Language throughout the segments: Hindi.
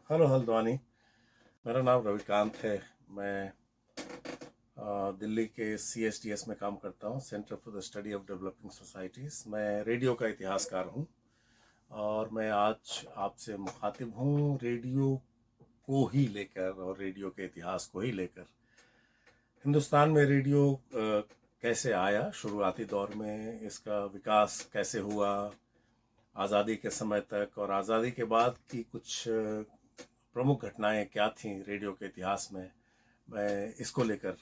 हेलो हल्द्वानी। मेरा नाम रविकांत है। मैं दिल्ली के CSDS में काम करता हूँ, centre for the study of developing societies. मैं रेडियो का इतिहासकार हूँ और मैं आज आपसे मुखातिब हूँ रेडियो को ही लेकर और रेडियो के इतिहास को ही लेकर। हिंदुस्तान में रेडियो कैसे आया, शुरुआती दौर में इसका विकास कैसे हुआ, आज़ादी के समय तक और आज़ादी के बाद की कुछ प्रमुख घटनाएं क्या थीं रेडियो के इतिहास में, मैं इसको लेकर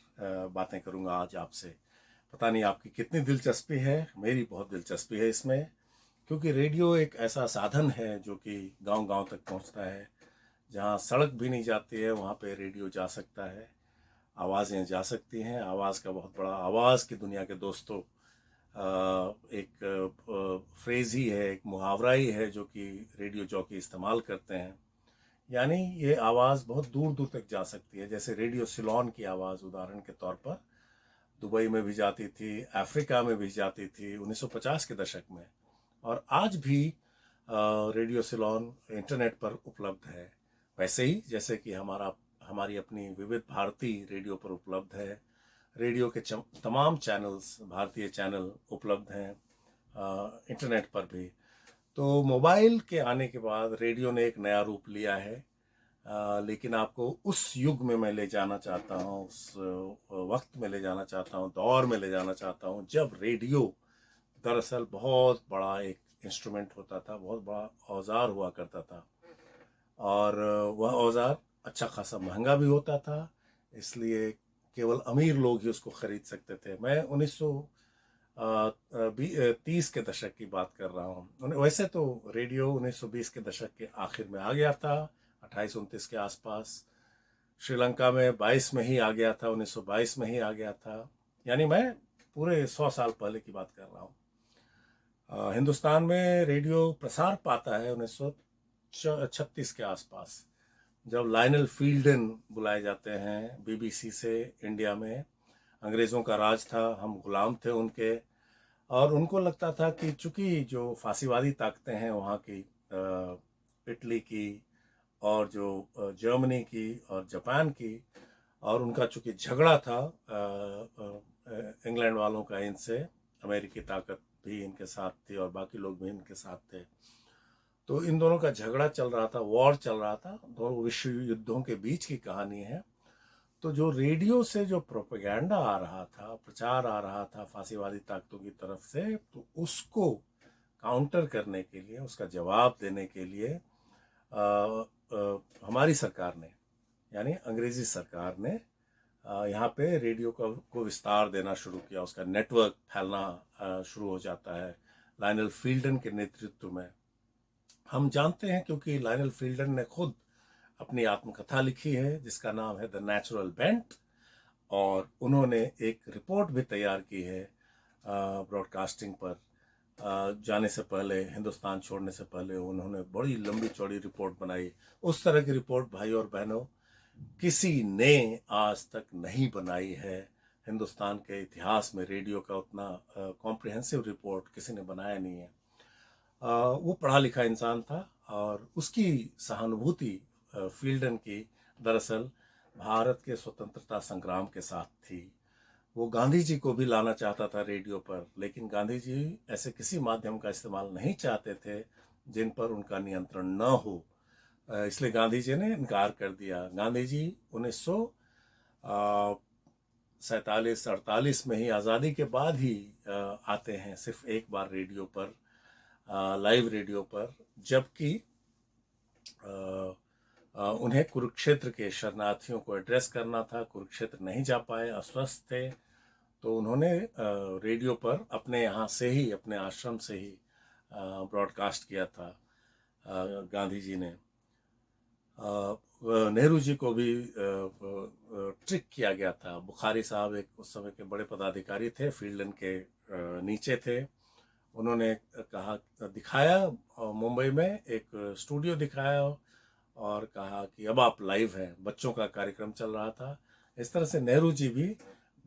बातें करूंगा आज आपसे। पता नहीं आपकी कितनी दिलचस्पी है, मेरी बहुत दिलचस्पी है इसमें, क्योंकि रेडियो एक ऐसा साधन है जो कि गांव-गांव तक पहुंचता है। जहां सड़क भी नहीं जाती है वहां पे रेडियो जा सकता है, आवाज़ें जा सकती हैं। आवाज़ का बहुत बड़ा, आवाज़ की दुनिया के दोस्तों, एक फ्रेज़ ही है, एक मुहावरा ही है जो कि रेडियो जॉकी इस्तेमाल करते हैं। यानी ये आवाज़ बहुत दूर दूर तक जा सकती है। जैसे रेडियो सिलोन की आवाज़ उदाहरण के तौर पर दुबई में भी जाती थी, अफ्रीका में भी जाती थी 1950 के दशक में, और आज भी रेडियो सिलोन इंटरनेट पर उपलब्ध है। वैसे ही जैसे कि हमारी अपनी विविध भारती रेडियो पर उपलब्ध है। रेडियो के तमाम चैनल्स, भारतीय चैनल उपलब्ध हैं इंटरनेट पर भी। तो मोबाइल के आने के बाद रेडियो ने एक नया रूप लिया है। लेकिन आपको उस युग में मैं ले जाना चाहता हूँ, उस वक्त में ले जाना चाहता हूँ, दौर में ले जाना चाहता हूँ जब रेडियो दरअसल बहुत बड़ा एक इंस्ट्रूमेंट होता था, बहुत बड़ा औजार हुआ करता था। और वह औजार अच्छा खासा महंगा भी होता था, इसलिए केवल अमीर लोग ही उसको खरीद सकते थे। मैं 1930 के दशक की बात कर रहा हूँ। वैसे तो रेडियो 1920 के दशक के आखिर में आ गया था, 28-29 के आसपास। श्रीलंका में 22 में ही आ गया था, 1922 में ही आ गया था। यानी मैं पूरे 100 साल पहले की बात कर रहा हूँ। हिंदुस्तान में रेडियो प्रसार पाता है 1936 के आसपास, जब लायनल फील्डन बुलाए जाते हैं BBC से इंडिया में। अंग्रेज़ों का राज था, हम गुलाम थे उनके, और उनको लगता था कि चूंकि जो फांसीवादी ताकतें हैं वहाँ की, इटली की और जो जर्मनी की और जापान की, और उनका चूंकि झगड़ा था इंग्लैंड वालों का इनसे, अमेरिकी ताकत भी इनके साथ थी और बाकी लोग भी इनके साथ थे। तो इन दोनों का झगड़ा चल रहा था, वॉर चल रहा था, दोनों विश्व युद्धों के बीच की कहानी है। तो जो रेडियो से जो प्रोपेगेंडा आ रहा था, प्रचार आ रहा था फांसीवादी ताकतों की तरफ से, तो उसको काउंटर करने के लिए, उसका जवाब देने के लिए हमारी सरकार ने, यानी अंग्रेजी सरकार ने यहाँ पे रेडियो को विस्तार देना शुरू किया। उसका नेटवर्क फैलना शुरू हो जाता है लायनल फील्डन के नेतृत्व में। हम जानते हैं क्योंकि लायनल फील्डन ने खुद अपनी आत्मकथा लिखी है जिसका नाम है द नेचुरल बेंट, और उन्होंने एक रिपोर्ट भी तैयार की है ब्रॉडकास्टिंग पर। जाने से पहले, हिंदुस्तान छोड़ने से पहले उन्होंने बड़ी लंबी चौड़ी रिपोर्ट बनाई। उस तरह की रिपोर्ट भाई और बहनों किसी ने आज तक नहीं बनाई है। हिंदुस्तान के इतिहास में रेडियो का उतना कॉम्प्रिहेंसिव रिपोर्ट किसी ने बनाया नहीं है। वो पढ़ा लिखा इंसान था और उसकी सहानुभूति फील्डन की दरअसल भारत के स्वतंत्रता संग्राम के साथ थी। वो गांधी जी को भी लाना चाहता था रेडियो पर, लेकिन गांधी जी ऐसे किसी माध्यम का इस्तेमाल नहीं चाहते थे जिन पर उनका नियंत्रण न हो, इसलिए गांधी जी ने इनकार कर दिया। गांधी जी 1947-48 में ही, आज़ादी के बाद ही आते हैं सिर्फ एक बार रेडियो पर, लाइव रेडियो पर, जबकि उन्हें कुरुक्षेत्र के शरणार्थियों को एड्रेस करना था। कुरुक्षेत्र नहीं जा पाए, अस्वस्थ थे, तो उन्होंने रेडियो पर अपने यहाँ से ही, अपने आश्रम से ही ब्रॉडकास्ट किया था गांधी जी ने। नेहरू जी को भी ट्रिक किया गया था। बुखारी साहब एक उस समय के बड़े पदाधिकारी थे, फील्डन के नीचे थे। उन्होंने कहा, दिखाया मुंबई में एक स्टूडियो दिखाया और कहा कि अब आप लाइव हैं। बच्चों का कार्यक्रम चल रहा था। इस तरह से नेहरू जी भी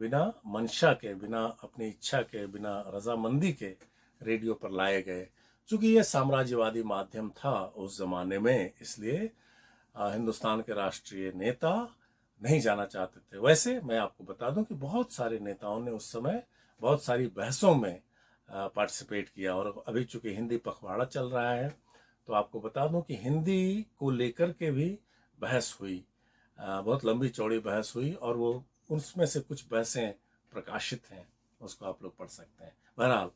बिना मंशा के, बिना अपनी इच्छा के, बिना रजामंदी के रेडियो पर लाए गए। चूंकि ये साम्राज्यवादी माध्यम था उस जमाने में, इसलिए हिंदुस्तान के राष्ट्रीय नेता नहीं जाना चाहते थे। वैसे मैं आपको बता दूं कि बहुत सारे नेताओं ने उस समय बहुत सारी बहसों में पार्टिसिपेट किया, और अभी चूंकि हिंदी पखवाड़ा चल रहा है तो आपको बता दूं कि हिंदी को लेकर के भी बहस हुई, बहुत लंबी चौड़ी बहस हुई, और वो उसमें से कुछ बहसें प्रकाशित हैं, उसको आप लोग पढ़ सकते हैं। बहरहाल,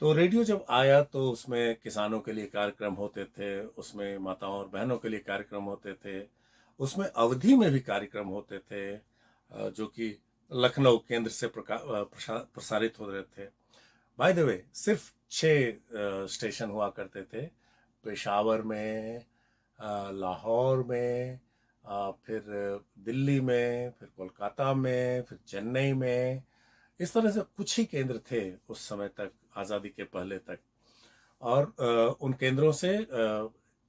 तो रेडियो जब आया तो उसमें किसानों के लिए कार्यक्रम होते थे, उसमें माताओं और बहनों के लिए कार्यक्रम होते थे, उसमें अवधि में भी कार्यक्रम होते थे, जो कि लखनऊ केंद्र से प्रसारित हो रहे थे। बाय द वे, सिर्फ 6 स्टेशन हुआ करते थे, पेशावर में, लाहौर में, फिर दिल्ली में, फिर कोलकाता में, फिर चेन्नई में। इस तरह से कुछ ही केंद्र थे उस समय तक, आज़ादी के पहले तक। और उन केंद्रों से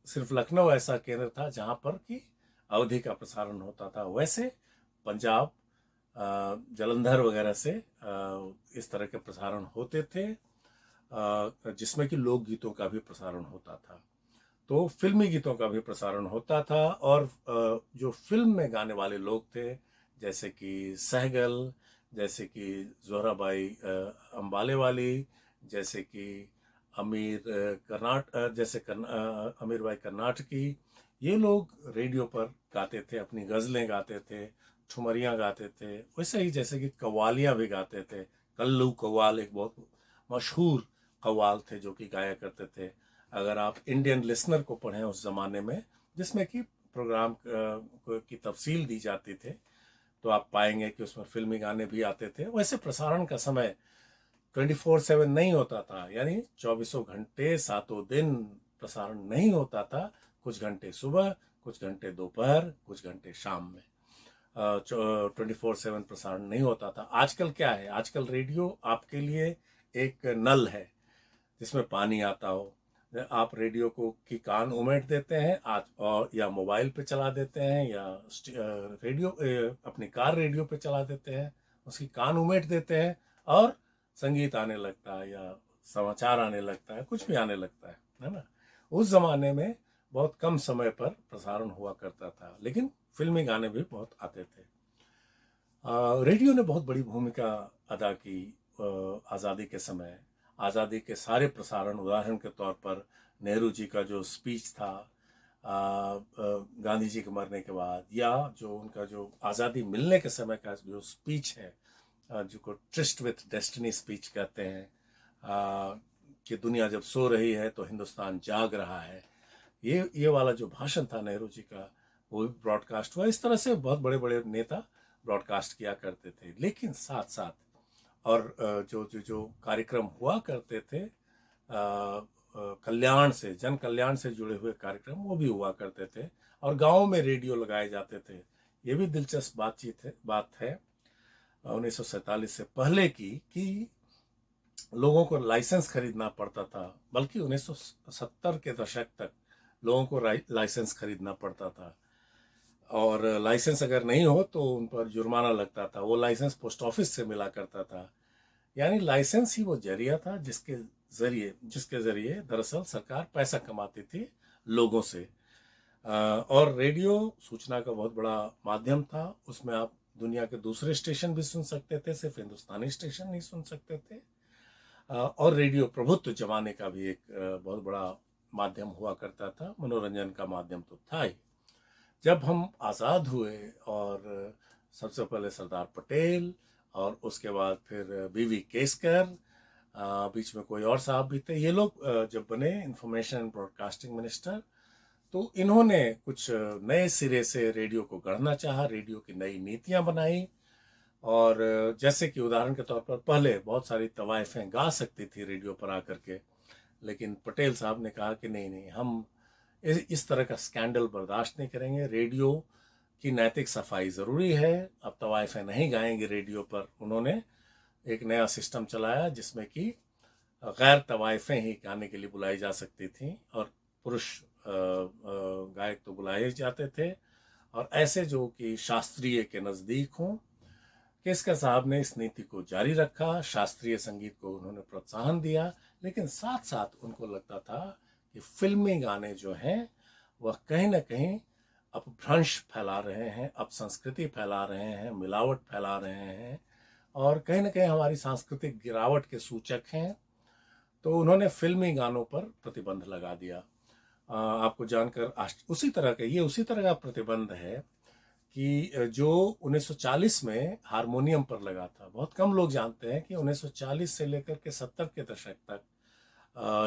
सिर्फ लखनऊ ऐसा केंद्र था जहां पर कि अवधि का प्रसारण होता था। वैसे पंजाब, जालंधर वगैरह से इस तरह के प्रसारण होते थे, जिसमें कि लोकगीतों का भी प्रसारण होता था, तो फिल्मी गीतों का भी प्रसारण होता था। और जो फिल्म में गाने वाले लोग थे, जैसे कि सहगल, जैसे कि जोहराबाई अंबाले वाली, जैसे कि अमीर भाई कर्नाटकी, ये लोग रेडियो पर गाते थे, अपनी गज़लें गाते थे, ठुमरियाँ गाते थे। वैसे ही जैसे कि कव्वालियाँ भी गाते थे। कल्लू कव्वाल एक बहुत मशहूर कव्वाल थे जो कि गाया करते थे। अगर आप इंडियन लिसनर को पढ़ें उस ज़माने में, जिसमें कि प्रोग्राम की तफसील दी जाती थी, तो आप पाएंगे कि उसमें फिल्मी गाने भी आते थे। वैसे प्रसारण का समय 24/7 नहीं होता था, यानी 24 घंटे 7 दिन प्रसारण नहीं होता था। कुछ घंटे सुबह, कुछ घंटे दोपहर, कुछ घंटे शाम में। 24/7 प्रसारण नहीं होता था। आजकल क्या है, आजकल रेडियो आपके लिए एक नल है जिसमें पानी आता हो। आप रेडियो को की कान उमेट देते हैं आज, और या मोबाइल पे चला देते हैं, या रेडियो अपनी कार रेडियो पे चला देते हैं, उसकी कान उमेट देते हैं, और संगीत आने लगता है, या समाचार आने लगता है, कुछ भी आने लगता है ना। उस जमाने में बहुत कम समय पर प्रसारण हुआ करता था, लेकिन फिल्मी गाने भी बहुत आते थे। रेडियो ने बहुत बड़ी भूमिका अदा की आज़ादी के समय। आज़ादी के सारे प्रसारण, उदाहरण के तौर पर नेहरू जी का जो स्पीच था गांधी जी के मरने के बाद, या जो उनका जो आज़ादी मिलने के समय का जो स्पीच है, जिसको ट्रिस्ट विथ डेस्टिनी स्पीच कहते हैं, कि दुनिया जब सो रही है तो हिंदुस्तान जाग रहा है, ये वाला जो भाषण था नेहरू जी का, वो भी ब्रॉडकास्ट हुआ। इस तरह से बहुत बड़े बड़े नेता ब्रॉडकास्ट किया करते थे। लेकिन साथ साथ और जो जो जो कार्यक्रम हुआ करते थे, कल्याण से, जन कल्याण से जुड़े हुए कार्यक्रम, वो भी हुआ करते थे, और गाँव में रेडियो लगाए जाते थे। ये भी दिलचस्प बात है 1947 से पहले की, कि लोगों को लाइसेंस खरीदना पड़ता था। बल्कि 1970 के दशक तक लोगों को लाइसेंस खरीदना पड़ता था, और लाइसेंस अगर नहीं हो तो उन पर जुर्माना लगता था। वो लाइसेंस पोस्ट ऑफिस से मिला करता था। यानी लाइसेंस ही वो जरिया था जिसके जरिए दरअसल सरकार पैसा कमाती थी लोगों से। और रेडियो सूचना का बहुत बड़ा माध्यम था। उसमें आप दुनिया के दूसरे स्टेशन भी सुन सकते थे, सिर्फ हिंदुस्तानी स्टेशन नहीं सुन सकते थे। और रेडियो प्रभुत्व जमाने का भी एक बहुत बड़ा माध्यम हुआ करता था। मनोरंजन का माध्यम तो था ही। जब हम आज़ाद हुए, और सबसे पहले सरदार पटेल, और उसके बाद फिर बीवी केसकर, बीच में कोई और साहब भी थे, ये लोग जब बने इंफॉर्मेशन एंड ब्रॉडकास्टिंग मिनिस्टर, तो इन्होंने कुछ नए सिरे से रेडियो को गढ़ना चाहा, रेडियो की नई नीतियां बनाई। और जैसे कि उदाहरण के तौर पर पहले बहुत सारी तवाइफें गा सकती थी रेडियो पर आकर के, लेकिन पटेल साहब ने कहा कि नहीं नहीं, हम इस तरह का स्कैंडल बर्दाश्त नहीं करेंगे। रेडियो की नैतिक सफाई ज़रूरी है, अब तवाइफें नहीं गाएंगे रेडियो पर। उन्होंने एक नया सिस्टम चलाया जिसमें कि गैर तवाइफें ही गाने के लिए बुलाई जा सकती थी, और पुरुष गायक तो बुलाए जाते थे, और ऐसे जो कि शास्त्रीय के नज़दीक हों। केसकर साहब ने इस नीति को जारी रखा, शास्त्रीय संगीत को उन्होंने प्रोत्साहन दिया, लेकिन साथ साथ उनको लगता था कि फिल्मी गाने जो हैं वह कहीं ना कहीं अपभ्रंश फैला रहे हैं, अपसंस्कृति फैला रहे हैं, मिलावट फैला रहे हैं और कहीं ना कहीं हमारी सांस्कृतिक गिरावट के सूचक हैं। तो उन्होंने फिल्मी गानों पर प्रतिबंध लगा दिया। आपको जानकर उसी तरह का, ये उसी तरह का प्रतिबंध है कि जो 1940 में हारमोनियम पर लगा था। बहुत कम लोग जानते हैं कि 1940 से लेकर के 70 के दशक तक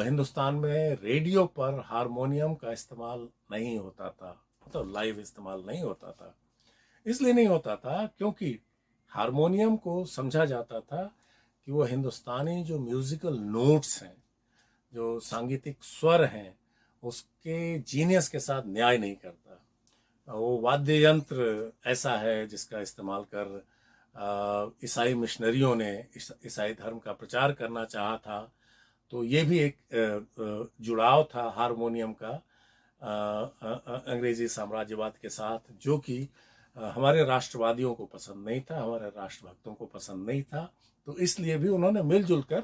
हिंदुस्तान में रेडियो पर हारमोनियम का इस्तेमाल नहीं होता था, मतलब लाइव इस्तेमाल नहीं होता था। इसलिए नहीं होता था क्योंकि हारमोनियम को समझा जाता था कि वो हिंदुस्तानी जो म्यूजिकल नोट्स हैं, जो सांगीतिक स्वर हैं, उसके जीनियस के साथ न्याय नहीं करता। वो वाद्य यंत्र ऐसा है जिसका इस्तेमाल कर ईसाई मिशनरियों ने ईसाई धर्म का प्रचार करना चाहा था। तो ये भी एक जुड़ाव था हारमोनियम का अंग्रेजी साम्राज्यवाद के साथ, जो कि हमारे राष्ट्रवादियों को पसंद नहीं था, हमारे राष्ट्रभक्तों को पसंद नहीं था। तो इसलिए भी उन्होंने मिलजुल कर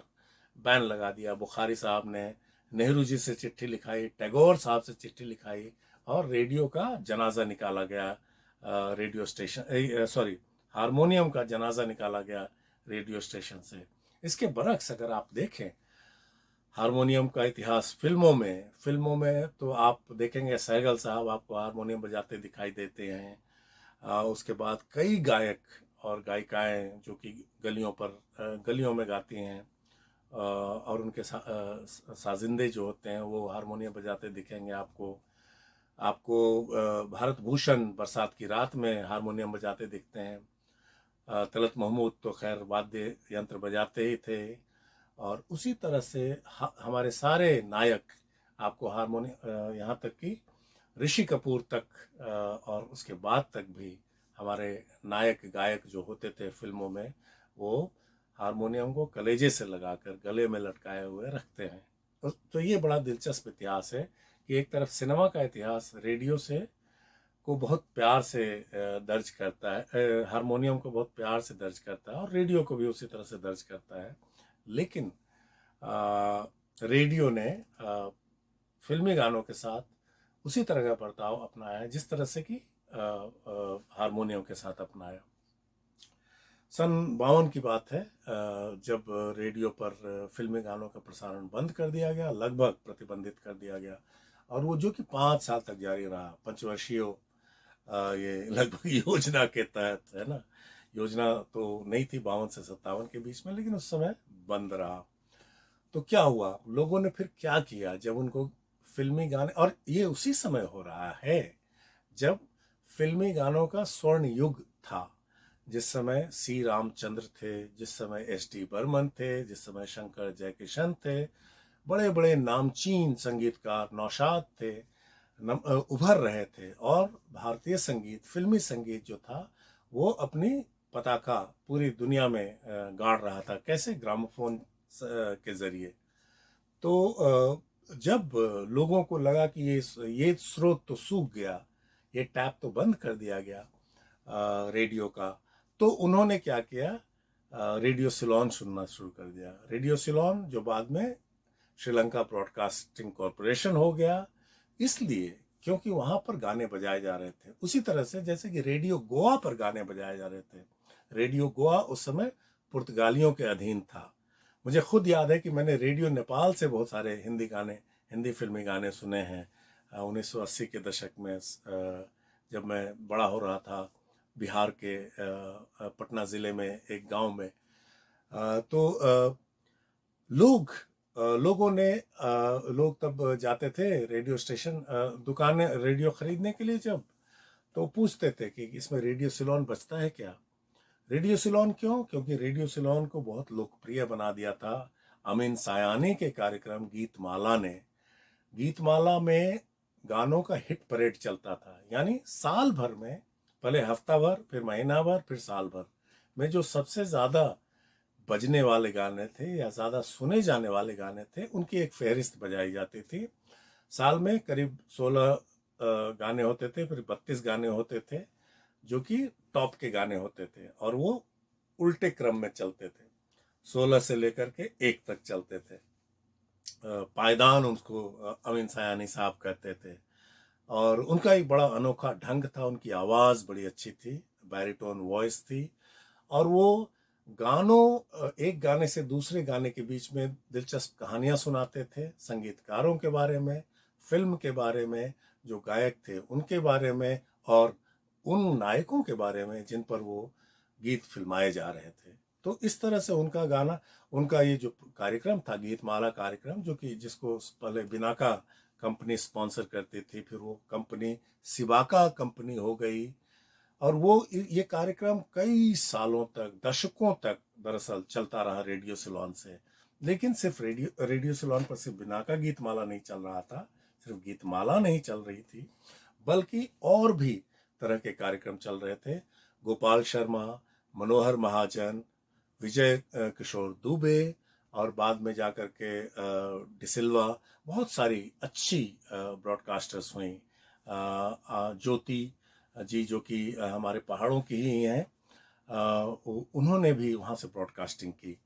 बैन लगा दिया। बुखारी साहब ने नेहरू जी से चिट्ठी लिखाई, टैगोर साहब से चिट्ठी लिखाई और रेडियो का जनाजा निकाला गया। रेडियो स्टेशन सॉरी हारमोनियम का जनाजा निकाला गया रेडियो स्टेशन से। इसके बरक्स अगर आप देखें हारमोनियम का इतिहास फिल्मों में तो आप देखेंगे सहगल साहब आपको हारमोनियम बजाते दिखाई देते हैं। उसके बाद कई गायक और गायिकाएं जो कि गलियों में गाती हैं और उनके साजिंदे जो होते हैं वो हारमोनियम बजाते दिखेंगे आपको भारत भूषण बरसात की रात में हारमोनियम बजाते दिखते हैं। तलत महमूद तो खैर वाद्य यंत्र बजाते ही थे और उसी तरह से हमारे सारे नायक आपको हारमोनियम, यहाँ तक कि ऋषि कपूर तक और उसके बाद तक भी हमारे नायक गायक जो होते थे फिल्मों में, वो हारमोनियम को कलेजे से लगाकर गले में लटकाए हुए रखते हैं। तो ये बड़ा दिलचस्प इतिहास है कि एक तरफ सिनेमा का इतिहास रेडियो से को बहुत प्यार से दर्ज करता है, हारमोनियम को बहुत प्यार से दर्ज करता है और रेडियो को भी उसी तरह से दर्ज करता है। लेकिन रेडियो ने फिल्मी गानों के साथ उसी तरह का बर्ताव अपनाया है जिस तरह से कि हारमोनियम के साथ अपनाया। सन 52 की बात है जब रेडियो पर फिल्मी गानों का प्रसारण बंद कर दिया गया, लगभग प्रतिबंधित कर दिया गया और वो जो कि 5 साल तक जारी रहा। पंचवर्षीय ये लगभग योजना के तहत, है ना, योजना तो नहीं थी 52 से 57 के बीच में, लेकिन उस समय बंद रहा। तो क्या हुआ, लोगों ने फिर क्या किया जब उनको फिल्मी गाने, और ये उसी समय हो रहा है जब फिल्मी गानों का स्वर्ण युग था, जिस समय सी रामचंद्र थे, जिस समय एस.डी. बर्मन थे, जिस समय शंकर जयकिशन थे, बड़े बड़े नामचीन संगीतकार नौशाद थे, उभर रहे थे और भारतीय संगीत, फिल्मी संगीत जो था वो अपनी पताका पूरी दुनिया में गाड़ रहा था। कैसे? ग्रामोफोन के जरिए। तो जब लोगों को लगा कि ये स्रोत तो सूख गया, ये टैप तो बंद कर दिया गया रेडियो का, तो उन्होंने क्या किया, रेडियो सिलोन सुनना शुरू कर दिया। रेडियो सिलोन जो बाद में श्रीलंका ब्रॉडकास्टिंग कॉरपोरेशन हो गया, इसलिए क्योंकि वहां पर गाने बजाए जा रहे थे। उसी तरह से जैसे कि रेडियो गोवा पर गाने बजाए जा रहे थे। रेडियो गोवा उस समय पुर्तगालियों के अधीन था। मुझे खुद याद है कि मैंने रेडियो नेपाल से बहुत सारे हिंदी फिल्मी गाने सुने हैं 1980 के दशक में, जब मैं बड़ा हो रहा था बिहार के पटना ज़िले में एक गांव में। तो लोग तब जाते थे रेडियो स्टेशन, दुकानें रेडियो खरीदने के लिए, जब तो पूछते थे कि इसमें रेडियो सिलोन बजता है क्या। रेडियो सिलोन क्यों? क्योंकि रेडियो सिलोन को बहुत लोकप्रिय बना दिया था अमीन सायानी के कार्यक्रम गीतमाला ने। गीतमाला में गानों का हिट परेड चलता था, यानी साल भर में, पहले हफ्ता भर, फिर महीना भर, फिर साल भर में जो सबसे ज्यादा बजने वाले गाने थे या ज्यादा सुने जाने वाले गाने थे, उनकी एक फहरिस्त बजाई जाती थी। साल में करीब 16 गाने होते थे, फिर 32 गाने होते थे जो कि टॉप के गाने होते थे और वो उल्टे क्रम में चलते थे, 16 से लेकर के 1 तक चलते थे। पायदान उसको अमीन सयानी साहब कहते थे। और उनका एक बड़ा अनोखा ढंग था, उनकी आवाज़ बड़ी अच्छी थी, बैरिटोन वॉइस थी। और वो एक गाने से दूसरे गाने के बीच में दिलचस्प कहानियां सुनाते थे, संगीतकारों के बारे में, फिल्म के बारे में, जो गायक थे उनके बारे में, और उन नायकों के बारे में जिन पर वो गीत फिल्माए जा रहे थे। तो इस तरह से उनका ये जो कार्यक्रम था, गीतमाला कार्यक्रम, जो कि जिसको पहले बिनाका कंपनी स्पॉन्सर करती थी, फिर वो कंपनी सिबाका कंपनी हो गई, और वो ये कार्यक्रम कई सालों तक, दशकों तक दरअसल चलता रहा रेडियो सिलोन से। लेकिन सिर्फ रेडियो सिलोन पर सिर्फ बिनाका गीतमाला नहीं चल रहा था, सिर्फ गीतमाला नहीं चल रही थी, बल्कि और भी तरह के कार्यक्रम चल रहे थे। गोपाल शर्मा, मनोहर महाजन, विजय किशोर दुबे, और बाद में जाकर के डिसिल्वा, बहुत सारी अच्छी ब्रॉडकास्टर्स हुई। ज्योति जी, जो कि हमारे पहाड़ों की ही हैं, उन्होंने भी वहाँ से ब्रॉडकास्टिंग की।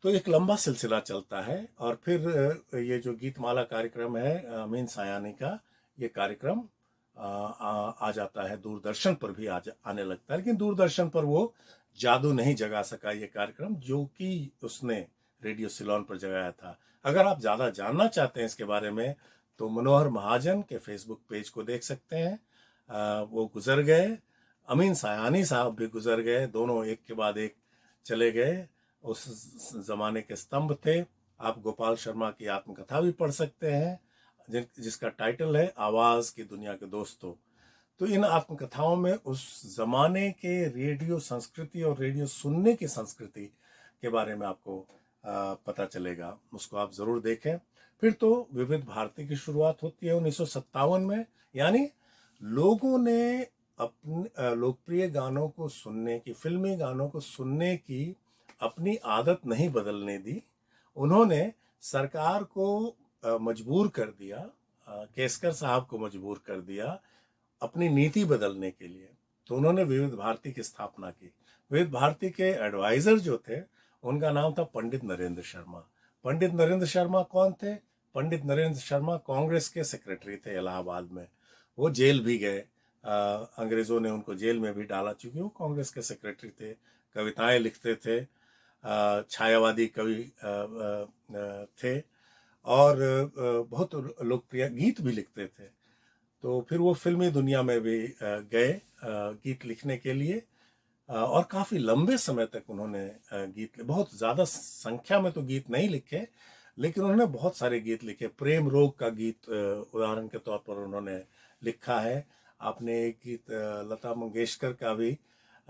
तो एक लंबा सिलसिला चलता है, और फिर ये जो गीतमाला कार्यक्रम है अमीन सायानी का, ये कार्यक्रम आ जाता है दूरदर्शन पर भी आने लगता है। लेकिन दूरदर्शन पर वो जादू नहीं जगा सका ये कार्यक्रम, जो कि उसने रेडियो सिलोन पर जगाया था। अगर आप ज़्यादा जानना चाहते हैं इसके बारे में, तो मनोहर महाजन के फेसबुक पेज को देख सकते हैं। वो गुजर गए, अमीन सायानी साहब भी गुजर गए, दोनों एक के बाद एक चले गए, उस जमाने के स्तंभ थे। आप गोपाल शर्मा की आत्मकथा भी पढ़ सकते हैं, जिसका टाइटल है आवाज की दुनिया के दोस्तों। तो इन आत्मकथाओं में उस जमाने के रेडियो संस्कृति और रेडियो सुनने की संस्कृति के बारे में आपको पता चलेगा, उसको आप जरूर देखें। फिर तो विविध भारती की शुरुआत होती है 1957 में, यानी लोगों ने अपने लोकप्रिय गानों को सुनने की, फिल्मी गानों को सुनने की अपनी आदत नहीं बदलने दी। उन्होंने सरकार को मजबूर कर दिया, केसकर साहब को मजबूर कर दिया अपनी नीति बदलने के लिए। तो उन्होंने विविध भारती की स्थापना की। विविध भारती के एडवाइजर जो थे, उनका नाम था पंडित नरेंद्र शर्मा। पंडित नरेंद्र शर्मा कौन थे? पंडित नरेंद्र शर्मा कांग्रेस के सेक्रेटरी थे इलाहाबाद में। वो जेल भी गए, अंग्रेजों ने उनको जेल में भी डाला, चूंकि वो कांग्रेस के सेक्रेटरी थे, कविताएं लिखते थे, छायावादी कवि थे, और बहुत लोकप्रिय गीत भी लिखते थे। तो फिर वो फिल्मी दुनिया में भी गए गीत लिखने के लिए, और काफ़ी लंबे समय तक उन्होंने बहुत ज़्यादा संख्या में तो गीत नहीं लिखे, लेकिन उन्होंने बहुत सारे गीत लिखे। प्रेम रोग का गीत उदाहरण के तौर पर उन्होंने लिखा है। आपने एक गीत लता मंगेशकर का भी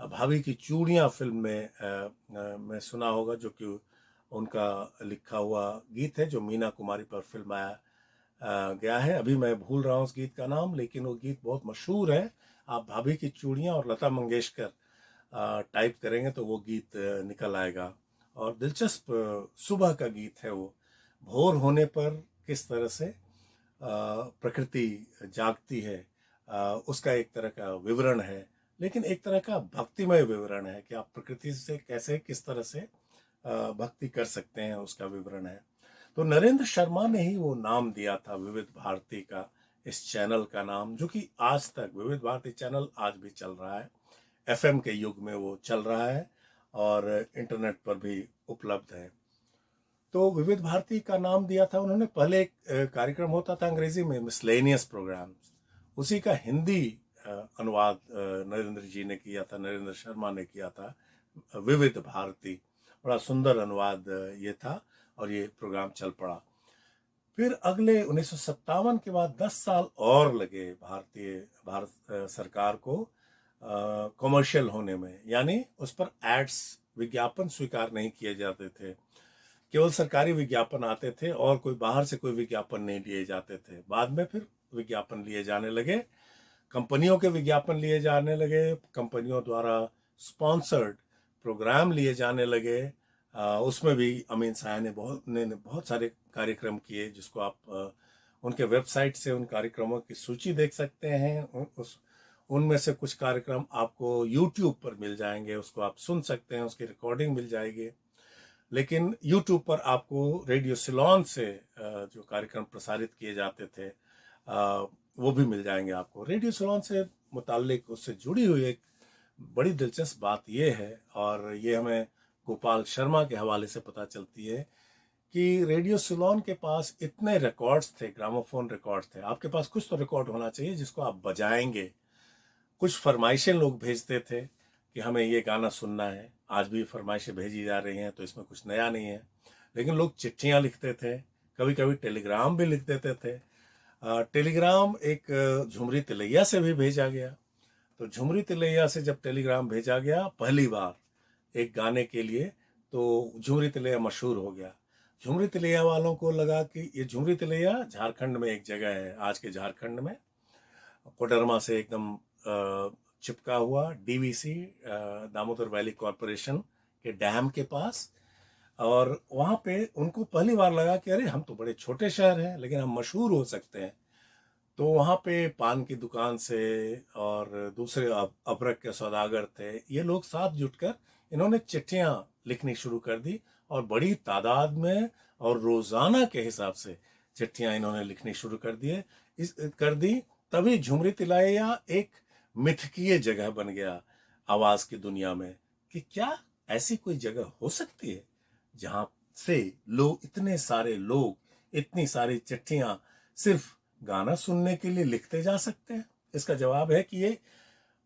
भाभी की चूड़ियाँ फिल्म में सुना होगा, जो कि उनका लिखा हुआ गीत है, जो मीना कुमारी पर फिल्माया गया है। अभी मैं भूल रहा हूँ उस गीत का नाम, लेकिन वो गीत बहुत मशहूर है। आप भाभी की चूड़ियाँ और लता मंगेशकर टाइप करेंगे तो वो गीत निकल आएगा। और दिलचस्प सुबह का गीत है वो। भोर होने पर किस तरह से प्रकृति जागती है, उसका एक तरह का विवरण है, लेकिन एक तरह का भक्तिमय विवरण है कि आप प्रकृति से कैसे, किस तरह से भक्ति कर सकते हैं, उसका विवरण है। तो नरेंद्र शर्मा ने ही वो नाम दिया था विविध भारती का, इस चैनल का नाम, जो कि आज तक विविध भारती चैनल आज भी चल रहा है। एफएम के युग में वो चल रहा है और इंटरनेट पर भी उपलब्ध है। तो विविध भारती का नाम दिया था उन्होंने। पहले एक कार्यक्रम होता था अंग्रेजी में, मिसलेनियस प्रोग्राम्स, उसी का हिंदी अनुवाद नरेंद्र जी ने किया था, नरेंद्र शर्मा ने किया था, विविध भारती। बड़ा सुंदर अनुवाद ये था, और ये प्रोग्राम चल पड़ा। फिर अगले 1957 के बाद 10 साल और लगे भारत सरकार को कमर्शियल होने में, यानी उस पर एड्स, विज्ञापन स्वीकार नहीं किए जाते थे। केवल सरकारी विज्ञापन आते थे और कोई बाहर से कोई विज्ञापन नहीं लिए जाते थे। बाद में फिर विज्ञापन लिए जाने लगे, कंपनियों के विज्ञापन लिए जाने लगे, कंपनियों द्वारा स्पॉन्सर्ड प्रोग्राम लिए जाने लगे। उसमें भी अमीन साया ने बहुत सारे कार्यक्रम किए, जिसको आप उनके वेबसाइट से उन कार्यक्रमों की सूची देख सकते हैं। उनमें से कुछ कार्यक्रम आपको यूट्यूब पर मिल जाएंगे, उसको आप सुन सकते हैं, उसकी रिकॉर्डिंग मिल जाएगी। लेकिन यूट्यूब पर आपको रेडियो सिलोन से जो कार्यक्रम प्रसारित किए जाते थे, वो भी मिल जाएंगे आपको। रेडियो सिलोन से मुताल्लिक उससे जुड़ी हुई एक बड़ी दिलचस्प बात ये है, और ये हमें गोपाल शर्मा के हवाले से पता चलती है, कि रेडियो सिलोन के पास इतने रिकॉर्ड्स थे, ग्रामोफोन रिकॉर्ड थे। आपके पास कुछ तो रिकॉर्ड होना चाहिए जिसको आप बजाएंगे। कुछ फरमाइशें लोग भेजते थे कि हमें ये गाना सुनना है। आज भी फरमाइशें भेजी जा रही हैं, तो इसमें कुछ नया नहीं है। लेकिन लोग चिट्ठियां लिखते थे, कभी कभी टेलीग्राम भी लिख देते थे। टेलीग्राम एक झुमरी तिलैया से भी भेजा गया। तो झुमरी तिलैया से जब टेलीग्राम भेजा गया पहली बार एक गाने के लिए, तो झुमरी तिलैया मशहूर हो गया। झुमरी तिलैया वालों को लगा कि ये झुमरी तिलैया झारखंड में एक जगह है, आज के झारखंड में, कोडरमा से एकदम चिपका हुआ, डीवीसी दामोदर वैली कॉरपोरेशन के डैम के पास। और वहाँ पे उनको पहली बार लगा कि अरे हम तो बड़े छोटे शहर हैं लेकिन हम मशहूर हो सकते हैं। तो वहाँ पे पान की दुकान से और दूसरे अबरक के सौदागर थे, ये लोग साथ जुटकर इन्होंने चिट्ठियाँ लिखनी शुरू कर दी, और बड़ी तादाद में और रोजाना के हिसाब से चिट्ठियाँ इन्होंने लिखनी शुरू कर दी। तभी झुमरी तिलैया एक मिथकीय जगह बन गया आवाज की दुनिया में, कि क्या ऐसी कोई जगह हो सकती है जहां से लोग, इतने सारे लोग इतनी सारी चिट्ठियां सिर्फ गाना सुनने के लिए लिखते जा सकते हैं। इसका जवाब है कि ये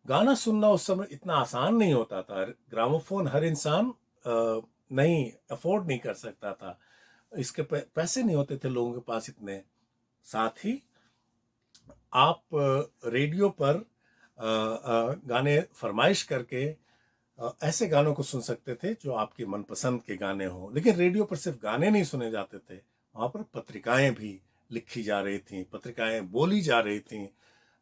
गाना सुनना उस समय इतना आसान नहीं होता था। ग्रामोफोन हर इंसान नहीं अफोर्ड नहीं कर सकता था, इसके पैसे नहीं होते थे लोगों के पास इतने। साथ ही आप रेडियो पर गाने फरमाइश करके ऐसे गानों को सुन सकते थे जो आपके मनपसंद के गाने हों। लेकिन रेडियो पर सिर्फ गाने नहीं सुने जाते थे, वहाँ पर पत्रिकाएं भी लिखी जा रही थीं, पत्रिकाएं बोली जा रही थीं।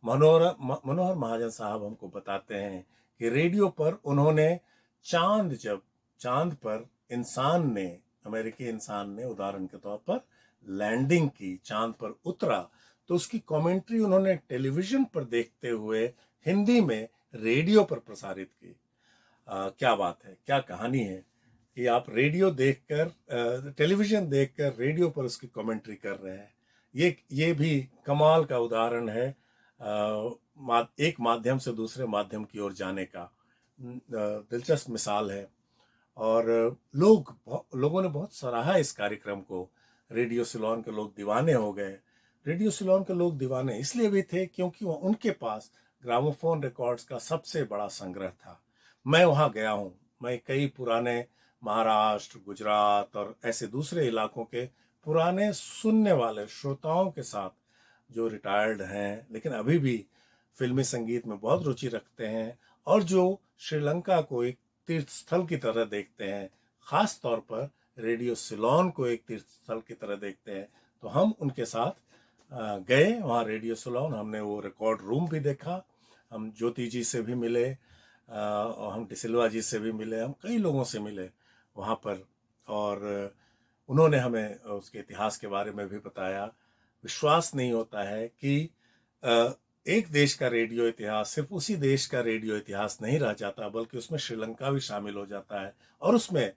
मनोहर महाजन साहब हमको बताते हैं कि रेडियो पर उन्होंने चांद पर इंसान ने, अमेरिकी इंसान ने उदाहरण के तौर पर लैंडिंग की, चांद पर उतरा, तो उसकी कमेंट्री उन्होंने टेलीविजन पर देखते हुए हिंदी में रेडियो पर प्रसारित की। क्या बात है, क्या कहानी है कि आप रेडियो देखकर, टेलीविजन देखकर रेडियो पर उसकी कमेंट्री कर रहे हैं। ये भी कमाल का उदाहरण है एक माध्यम से दूसरे माध्यम की ओर जाने का। दिलचस्प मिसाल है, और लोगों ने बहुत सराहा इस कार्यक्रम को। रेडियो सिलोन के लोग दीवाने हो गए। रेडियो सिलोन के लोग दीवाने इसलिए भी थे क्योंकि उनके पास ग्रामोफोन रिकॉर्ड्स का सबसे बड़ा संग्रह था। मैं वहाँ गया हूँ, मैं कई पुराने महाराष्ट्र, गुजरात और ऐसे दूसरे इलाकों के पुराने सुनने वाले श्रोताओं के साथ, जो रिटायर्ड हैं लेकिन अभी भी फिल्मी संगीत में बहुत रुचि रखते हैं, और जो श्रीलंका को एक तीर्थ स्थल की तरह देखते हैं, खास तौर पर रेडियो सिलोन को एक तीर्थ स्थल की तरह देखते हैं। तो हम उनके साथ गए वहाँ रेडियो सिलोन। हमने वो रिकॉर्ड रूम भी देखा, हम ज्योति जी से भी मिले, और हम डिसिल्वा जी से भी मिले, हम कई लोगों से मिले वहाँ पर, और उन्होंने हमें उसके इतिहास के बारे में भी बताया। विश्वास नहीं होता है कि एक देश का रेडियो इतिहास सिर्फ उसी देश का रेडियो इतिहास नहीं रह जाता, बल्कि उसमें श्रीलंका भी शामिल हो जाता है, और उसमें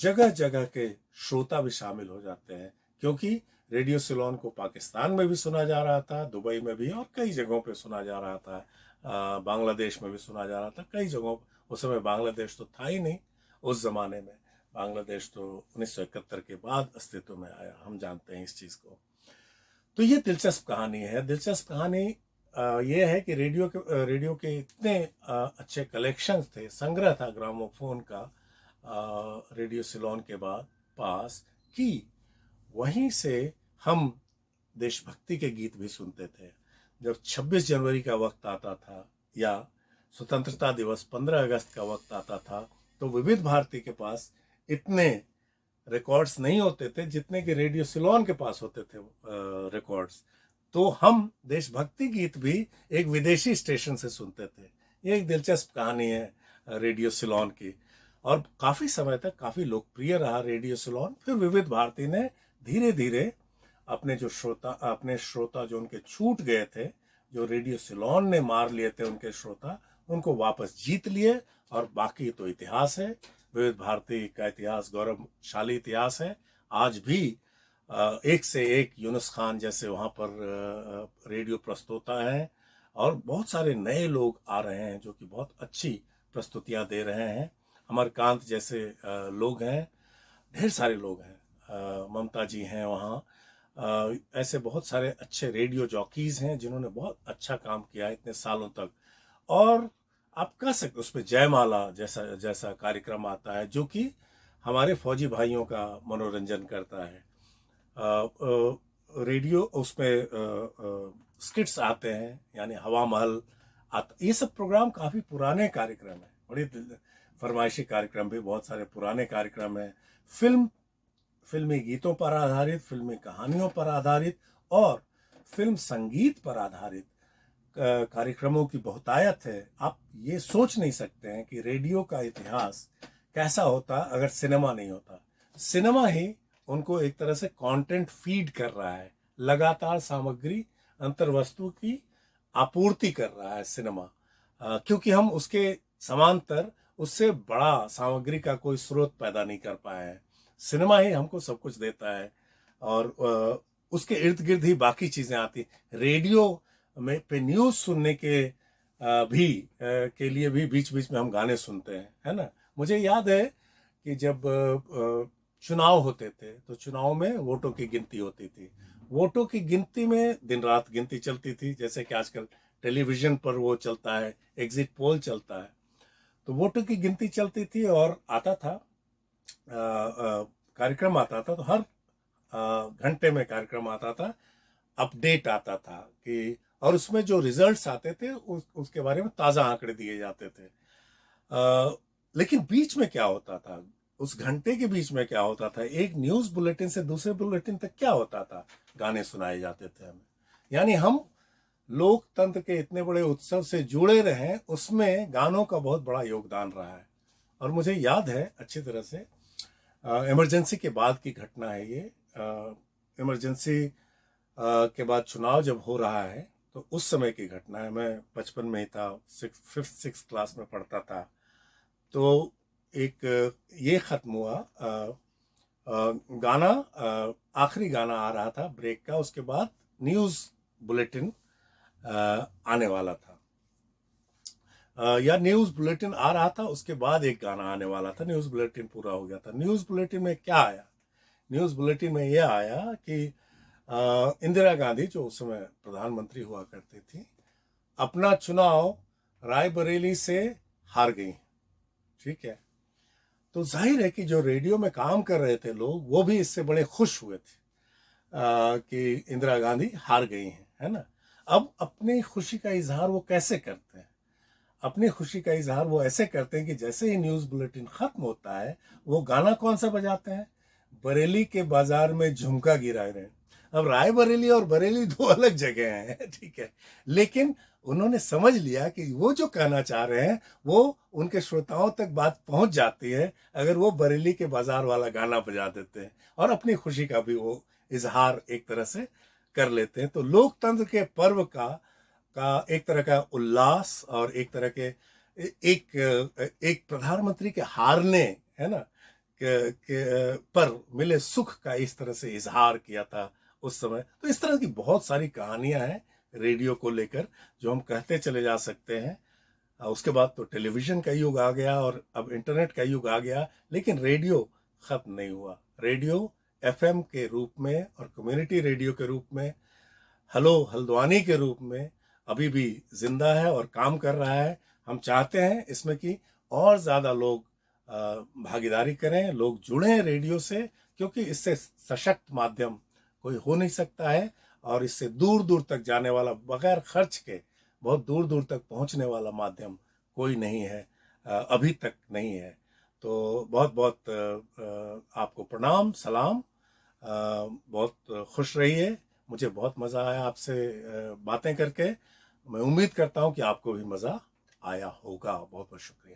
जगह जगह के श्रोता भी शामिल हो जाते हैं। क्योंकि रेडियो सिलोन को पाकिस्तान में भी सुना जा रहा था, दुबई में भी, और कई जगहों पे सुना जा रहा था, बांग्लादेश में भी सुना जा रहा था, कई जगहों। उस समय बांग्लादेश तो था ही नहीं उस जमाने में, बांग्लादेश तो 1971 के बाद अस्तित्व में आया, हम जानते हैं इस चीज़ को। तो ये दिलचस्प कहानी है। दिलचस्प कहानी ये है कि रेडियो के इतने अच्छे कलेक्शंस थे, संग्रह था ग्रामोफोन का रेडियो सिलोन के बाद पास, कि वहीं से हम देशभक्ति के गीत भी सुनते थे। जब 26 जनवरी का वक्त आता था, या स्वतंत्रता दिवस 15 अगस्त का वक्त आता था, तो विविध भारती के पास इतने रिकॉर्ड्स नहीं होते थे जितने कि रेडियो सिलोन के पास होते थे रिकॉर्ड्स। तो हम देशभक्ति गीत भी एक विदेशी स्टेशन से सुनते थे। ये एक दिलचस्प कहानी है रेडियो सिलोन की, और काफ़ी समय तक काफ़ी लोकप्रिय रहा रेडियो सिलोन। फिर विविध भारती ने धीरे धीरे अपने श्रोता जो उनके छूट गए थे, जो रेडियो सिलोन ने मार लिए थे उनके श्रोता, उनको वापस जीत लिए, और बाकी तो इतिहास है। विविध भारती का इतिहास गौरवशाली इतिहास है। आज भी एक से एक यूनुस खान जैसे वहाँ पर रेडियो प्रस्तोता हैं, और बहुत सारे नए लोग आ रहे हैं जो कि बहुत अच्छी प्रस्तुतियाँ दे रहे हैं। अमरकांत जैसे लोग हैं, ढेर सारे लोग हैं, ममता जी हैं वहाँ। ऐसे बहुत सारे अच्छे रेडियो जॉकीज हैं जिन्होंने बहुत अच्छा काम किया है इतने सालों तक। और आप कह सकते उसमें जयमाला जैसा जैसा कार्यक्रम आता है जो कि हमारे फौजी भाइयों का मनोरंजन करता है। रेडियो उसमें स्किट्स आते हैं, यानी हवा महल आता। ये सब प्रोग्राम काफ़ी पुराने कार्यक्रम हैं, बड़े फरमाइशी कार्यक्रम भी बहुत सारे पुराने कार्यक्रम हैं। फिल्मी गीतों पर आधारित, फिल्मी कहानियों पर आधारित और फिल्म संगीत पर आधारित कार्यक्रमों की बहुतायत है। आप ये सोच नहीं सकते हैं कि रेडियो का इतिहास कैसा होता अगर सिनेमा नहीं होता। सिनेमा ही उनको एक तरह से कंटेंट फीड कर रहा है, लगातार सामग्री अंतर्वस्तु की आपूर्ति कर रहा है सिनेमा, क्योंकि हम उसके समांतर उससे बड़ा सामग्री का कोई स्रोत पैदा नहीं कर पाए हैं। सिनेमा ही हमको सब कुछ देता है, और उसके इर्द गिर्द ही बाकी चीजें आती। रेडियो में पे न्यूज सुनने के के लिए भी बीच बीच में हम गाने सुनते हैं, है ना। मुझे याद है कि जब चुनाव होते थे तो चुनाव में वोटों की गिनती होती थी। वोटों की गिनती में दिन रात गिनती चलती थी, जैसे कि आजकल टेलीविजन पर वो चलता है, एग्जिट पोल चलता है। तो वोटों की गिनती चलती थी और आता था कार्यक्रम आता था, तो हर घंटे में कार्यक्रम आता था, अपडेट आता था कि, और उसमें जो रिजल्ट्स आते थे उसके बारे में ताज़ा आंकड़े दिए जाते थे। लेकिन बीच में क्या होता था, उस घंटे के बीच में क्या होता था, एक न्यूज बुलेटिन से दूसरे बुलेटिन तक क्या होता था, गाने सुनाए जाते थे हमें। यानी हम लोकतंत्र के इतने बड़े उत्सव से जुड़े रहे, उसमें गानों का बहुत बड़ा योगदान रहा है। और मुझे याद है अच्छी तरह से, इमरजेंसी के बाद की घटना है ये। इमरजेंसी के बाद चुनाव जब हो रहा है तो उस समय की घटना है। मैं बचपन में ही था, 5th-6th क्लास में पढ़ता था। तो एक ये खत्म हुआ, गाना, आखिरी गाना आ रहा था ब्रेक का, उसके बाद न्यूज बुलेटिन आने वाला था, या न्यूज बुलेटिन आ रहा था उसके बाद एक गाना आने वाला था। न्यूज बुलेटिन पूरा हो गया था। न्यूज बुलेटिन में क्या आया, न्यूज बुलेटिन में यह आया कि इंदिरा गांधी जो उस समय प्रधानमंत्री हुआ करती थी, अपना चुनाव रायबरेली से हार गई। ठीक है, तो जाहिर है कि जो रेडियो में काम कर रहे थे लोग, वो भी इससे बड़े खुश हुए थे कि इंदिरा गांधी हार गई हैं, है ना। अब अपनी खुशी का इजहार वो कैसे करते हैं? अपनी खुशी का इजहार वो ऐसे करते हैं कि जैसे ही न्यूज बुलेटिन खत्म होता है, वो गाना कौन सा बजाते हैं, बरेली के बाजार में झुमका गिरा रहे। अब रायबरेली और बरेली दो अलग जगह हैं, ठीक है, लेकिन उन्होंने समझ लिया कि वो जो कहना चाह रहे हैं वो उनके श्रोताओं तक बात पहुंच जाती है अगर वो बरेली के बाजार वाला गाना बजा देते हैं, और अपनी खुशी का भी वो इजहार एक तरह से कर लेते हैं। तो लोकतंत्र के पर्व का एक तरह का उल्लास, और एक तरह के एक प्रधानमंत्री के हारने, है ना, पर मिले सुख का इस तरह से इजहार किया था उस समय। तो इस तरह की बहुत सारी कहानियां हैं रेडियो को लेकर जो हम कहते चले जा सकते हैं। उसके बाद तो टेलीविजन का युग आ गया और अब इंटरनेट का युग आ गया, लेकिन रेडियो खत्म नहीं हुआ। रेडियो एफएम के रूप में और कम्युनिटी रेडियो के रूप में, हेलो हल्द्वानी के रूप में अभी भी जिंदा है और काम कर रहा है। हम चाहते हैं इसमें कि और ज़्यादा लोग भागीदारी करें, लोग जुड़ें रेडियो से, क्योंकि इससे सशक्त माध्यम कोई हो नहीं सकता है, और इससे दूर दूर तक जाने वाला, बगैर खर्च के बहुत दूर दूर तक पहुंचने वाला माध्यम कोई नहीं है, अभी तक नहीं है। तो बहुत बहुत आपको प्रणाम, सलाम, बहुत खुश रहिए। मुझे बहुत मज़ा आया आपसे बातें करके। मैं उम्मीद करता हूँ कि आपको भी मज़ा आया होगा। बहुत बहुत शुक्रिया।